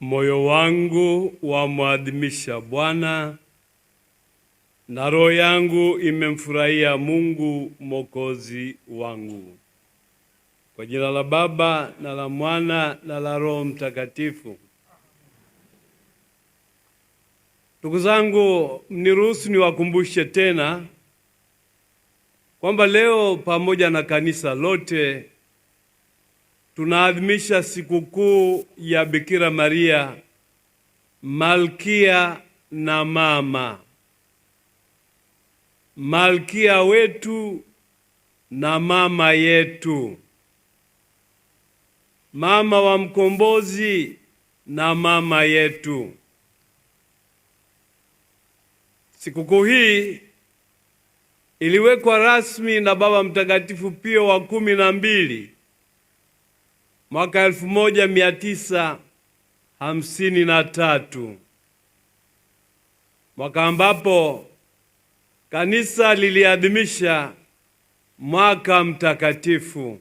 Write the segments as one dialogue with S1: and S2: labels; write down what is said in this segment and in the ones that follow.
S1: Moyo wangu wamwadhimisha Bwana, na roho yangu imemfurahia Mungu Mwokozi wangu. Kwa jina la Baba na la Mwana na la Roho Mtakatifu. Ndugu zangu, mniruhusu niwakumbushe tena kwamba leo pamoja na kanisa lote tunaadhimisha sikukuu ya Bikira Maria, Malkia na Mama. Malkia wetu na mama yetu. Mama wa mkombozi na mama yetu. Sikukuu hii iliwekwa rasmi na Baba Mtakatifu Pio wa 12 mwaka 1953, mwaka ambapo kanisa liliadhimisha mwaka mtakatifu.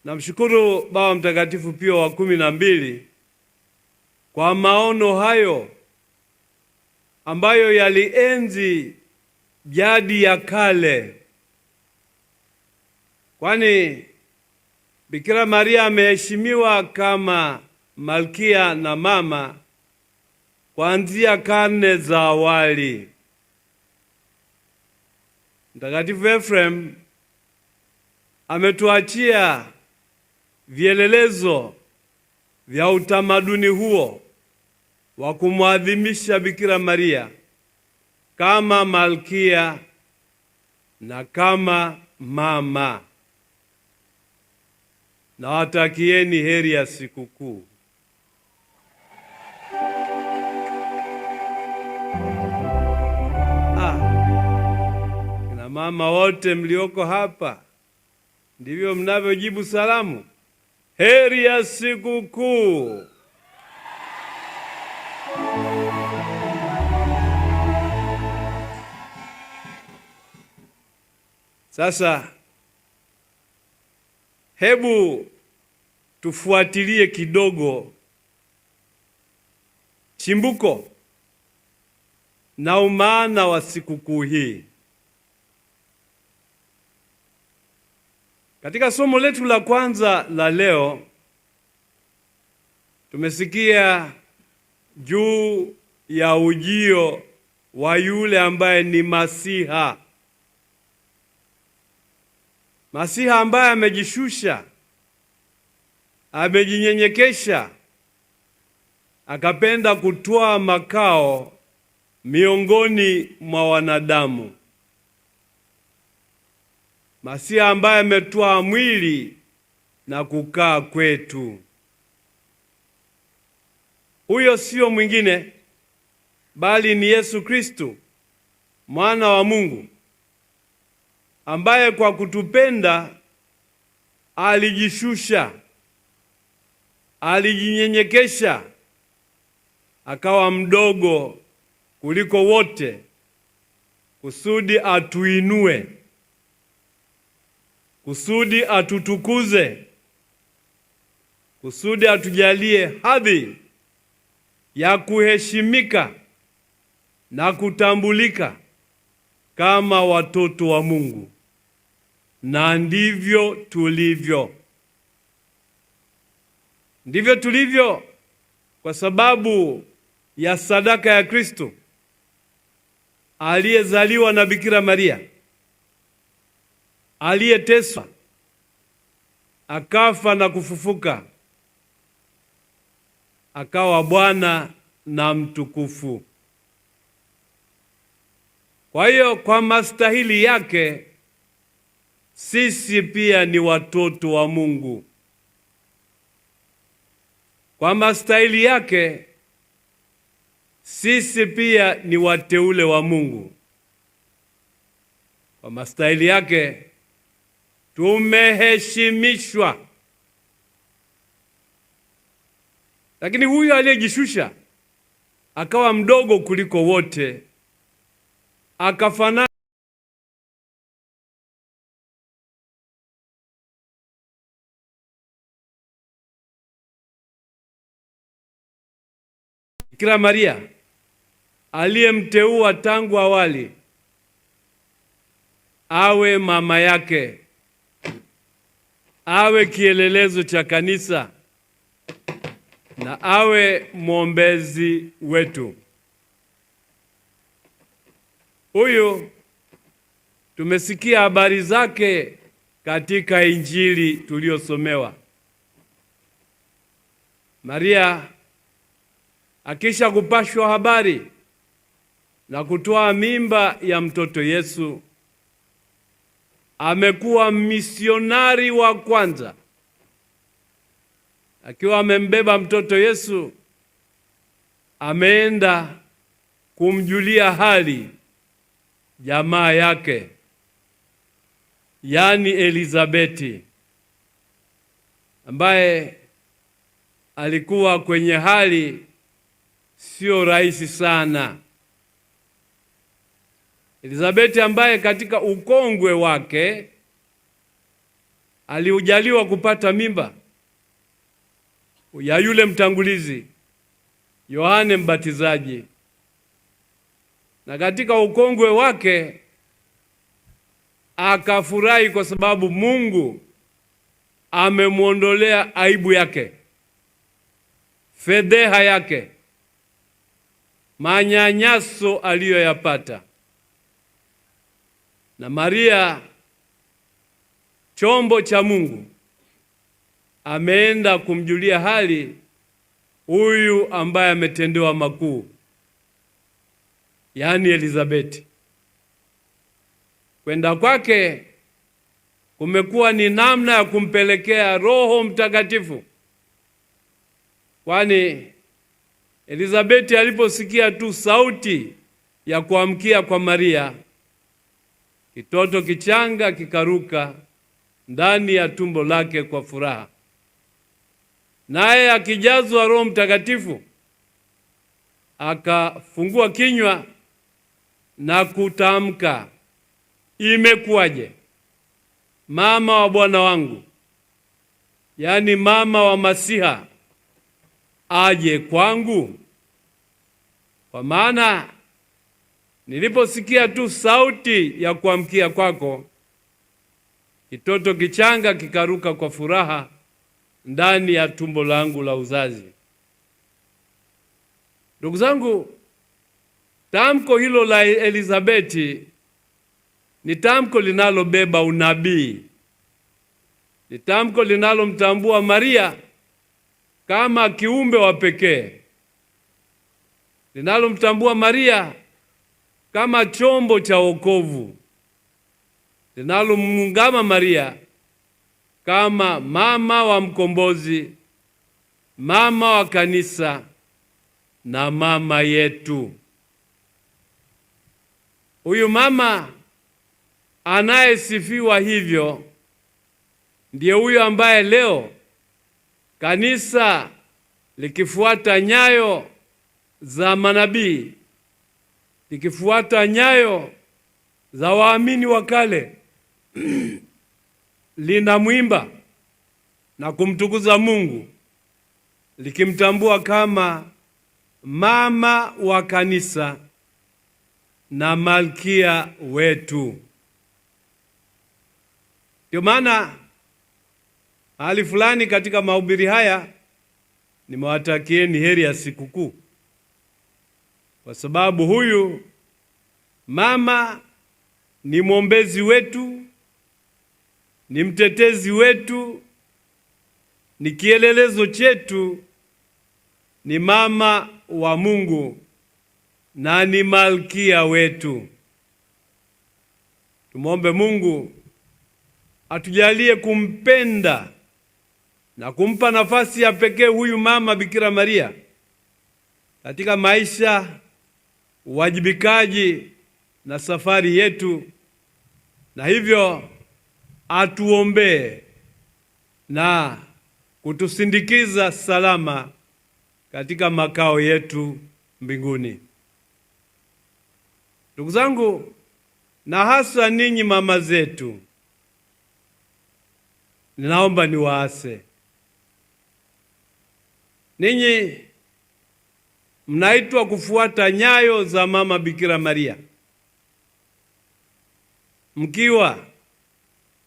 S1: Namshukuru Baba Mtakatifu Pio wa 12 kwa maono hayo ambayo yalienzi jadi ya kale, kwani Bikira Maria ameheshimiwa kama malkia na mama kuanzia karne za awali. Mtakatifu Ephraim ametuachia vielelezo vya utamaduni huo wa kumwadhimisha Bikira Maria kama malkia na kama mama. Nawatakieni heri ya sikukuu. Kina mama wote mlioko hapa, ndivyo mnavyojibu salamu? Heri ya sikukuu. Sasa hebu tufuatilie kidogo chimbuko na umaana wa sikukuu hii. Katika somo letu la kwanza la leo tumesikia juu ya ujio wa yule ambaye ni Masiha. Masiha ambaye amejishusha, amejinyenyekesha, akapenda kutoa makao miongoni mwa wanadamu. Masiha ambaye ametoa mwili na kukaa kwetu. Huyo sio mwingine bali ni Yesu Kristo, mwana wa Mungu, ambaye kwa kutupenda alijishusha, alijinyenyekesha, akawa mdogo kuliko wote, kusudi atuinue, kusudi atutukuze, kusudi atujalie hadhi ya kuheshimika na kutambulika kama watoto wa Mungu. Na ndivyo tulivyo. Ndivyo tulivyo kwa sababu ya sadaka ya Kristo aliyezaliwa na Bikira Maria, aliyeteswa, akafa na kufufuka, akawa Bwana na mtukufu. Kwa hiyo kwa mastahili yake sisi pia ni watoto wa Mungu. Kwa mastahili yake sisi pia ni wateule wa Mungu. Kwa mastahili yake tumeheshimishwa. Lakini huyu aliyejishusha akawa mdogo kuliko wote, akafanana Bikira Maria aliyemteua tangu awali awe mama yake, awe kielelezo cha kanisa na awe mwombezi wetu. Huyu tumesikia habari zake katika Injili tuliyosomewa. Maria akisha kupashwa habari na kutoa mimba ya mtoto Yesu, amekuwa misionari wa kwanza. Akiwa amembeba mtoto Yesu, ameenda kumjulia hali jamaa yake, yaani Elizabeti, ambaye alikuwa kwenye hali sio rahisi sana. Elizabeti ambaye katika ukongwe wake aliujaliwa kupata mimba ya yule mtangulizi Yohane Mbatizaji, na katika ukongwe wake akafurahi kwa sababu Mungu amemwondolea aibu yake, fedheha yake, manyanyaso aliyoyapata. Na Maria, chombo cha Mungu, ameenda kumjulia hali huyu ambaye ametendewa makuu, yaani Elizabeti. Kwenda kwake kumekuwa ni namna ya kumpelekea Roho Mtakatifu, kwani Elizabeti aliposikia tu sauti ya kuamkia kwa Maria, kitoto kichanga kikaruka ndani ya tumbo lake kwa furaha. Naye akijazwa Roho Mtakatifu akafungua kinywa na kutamka, imekuwaje, mama wa Bwana wangu, yaani mama wa Masiha, aje kwangu? Kwa maana niliposikia tu sauti ya kuamkia kwako, kitoto kichanga kikaruka kwa furaha ndani ya tumbo langu la uzazi. Ndugu zangu, tamko hilo la Elizabeti ni tamko linalobeba unabii. Ni tamko linalomtambua Maria kama kiumbe wa pekee, linalomtambua Maria kama chombo cha wokovu, linalomuungama Maria kama mama wa mkombozi, mama wa kanisa na mama yetu. Huyu mama anayesifiwa hivyo ndiye huyo ambaye leo kanisa likifuata nyayo za manabii, likifuata nyayo za waamini wa kale linamwimba na kumtukuza Mungu, likimtambua kama mama wa kanisa na malkia wetu. Ndio maana hali fulani katika mahubiri haya nimewatakieni heri ya sikukuu, kwa sababu huyu mama ni mwombezi wetu, ni mtetezi wetu, ni kielelezo chetu, ni mama wa Mungu na ni malkia wetu. Tumwombe Mungu atujalie kumpenda na kumpa nafasi ya pekee huyu mama Bikira Maria katika maisha, uwajibikaji na safari yetu, na hivyo atuombee na kutusindikiza salama katika makao yetu mbinguni. Ndugu zangu, na hasa ninyi mama zetu, ninaomba niwaase ninyi mnaitwa kufuata nyayo za Mama Bikira Maria, mkiwa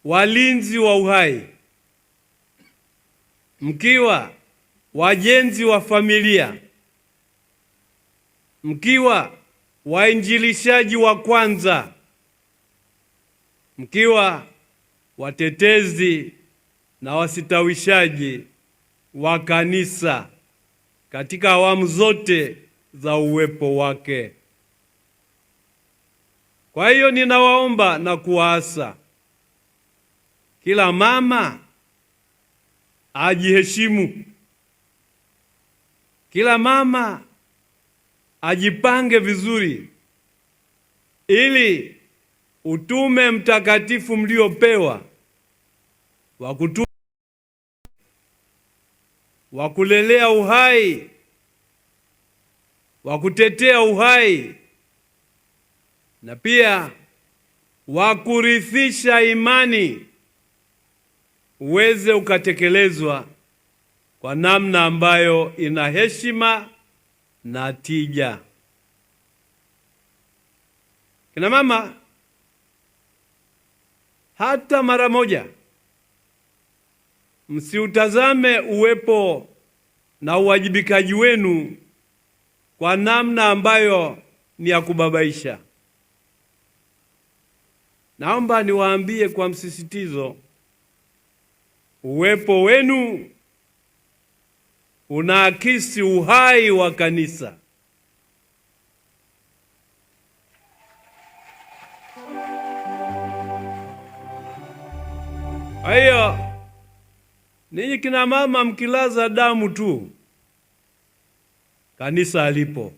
S1: walinzi wa uhai, mkiwa wajenzi wa familia, mkiwa wainjilishaji wa kwanza, mkiwa watetezi na wasitawishaji wa kanisa katika awamu zote za uwepo wake. Kwa hiyo ninawaomba na kuwaasa kila mama ajiheshimu, kila mama ajipange vizuri, ili utume mtakatifu mliopewa wa kulelea uhai, wa kutetea uhai, na pia wa kurithisha imani uweze ukatekelezwa kwa namna ambayo ina heshima na tija. Kina mama, hata mara moja msiutazame uwepo na uwajibikaji wenu kwa namna ambayo ni ya kubabaisha. Naomba niwaambie kwa msisitizo, uwepo wenu unaakisi uhai wa kanisa. Kwa hiyo ninyi kina mama mkilaza damu tu, kanisa alipo.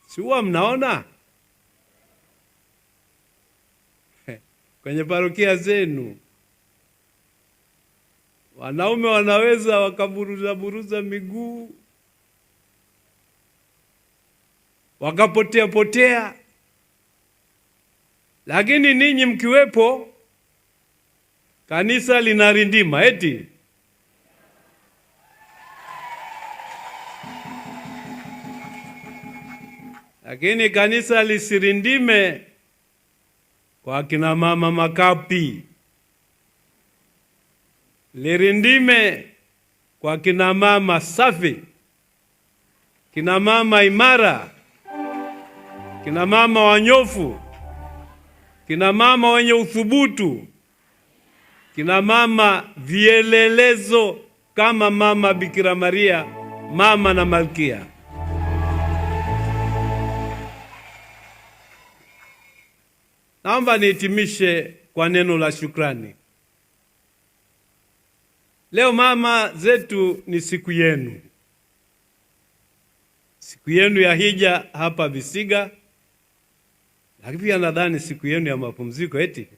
S1: Si huwa mnaona kwenye parokia zenu wanaume wanaweza wakaburuza miguu, wakapotea, lakini ninyi mkiwepo kanisa linarindima eti. Lakini kanisa lisirindime kwa kina mama makapi, lirindime kwa kina mama safi, kina mama imara, kina mama wanyofu, kina mama wenye uthubutu, kina mama vielelezo kama Mama Bikira Maria, mama na malkia. Naomba nihitimishe kwa neno la shukrani. Leo mama zetu, ni siku yenu, siku yenu ya hija hapa Visiga, lakini pia nadhani siku yenu ya mapumziko eti.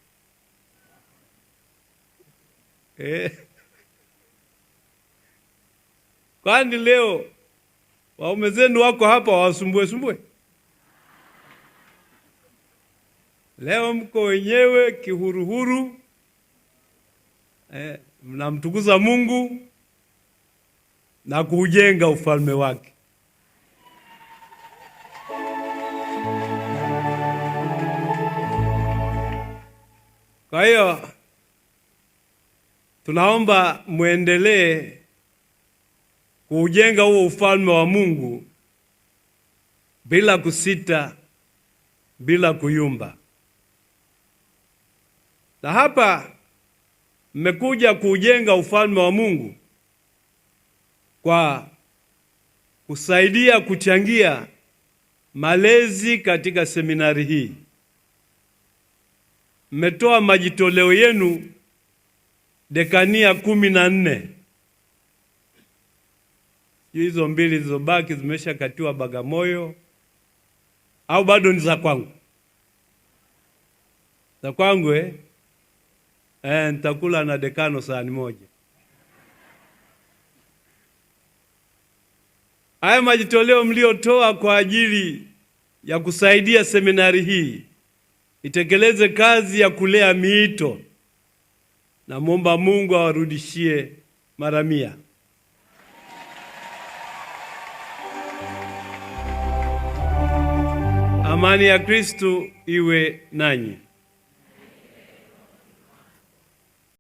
S1: Kwani leo waume zenu wako hapa wasumbue? Leo mko wenyewe kihuruhuru, mnamtukuza Mungu na kuujenga ufalme wake. Kwa hiyo tunaomba muendelee kuujenga huo ufalme wa Mungu bila kusita, bila kuyumba. Na hapa mmekuja kuujenga ufalme wa Mungu kwa kusaidia kuchangia malezi katika seminari hii. Mmetoa majitoleo yenu dekania 14. Hizo 2 zilizobaki zimeshakatiwa Bagamoyo, au bado ni za kwangu? Za kwangu nitakula na dekano sahani moja. Haya majitoleo mliotoa kwa ajili ya kusaidia seminari hii itekeleze kazi ya kulea miito Namwomba Mungu awarudishie mara 100. Amani ya Kristo iwe nanyi.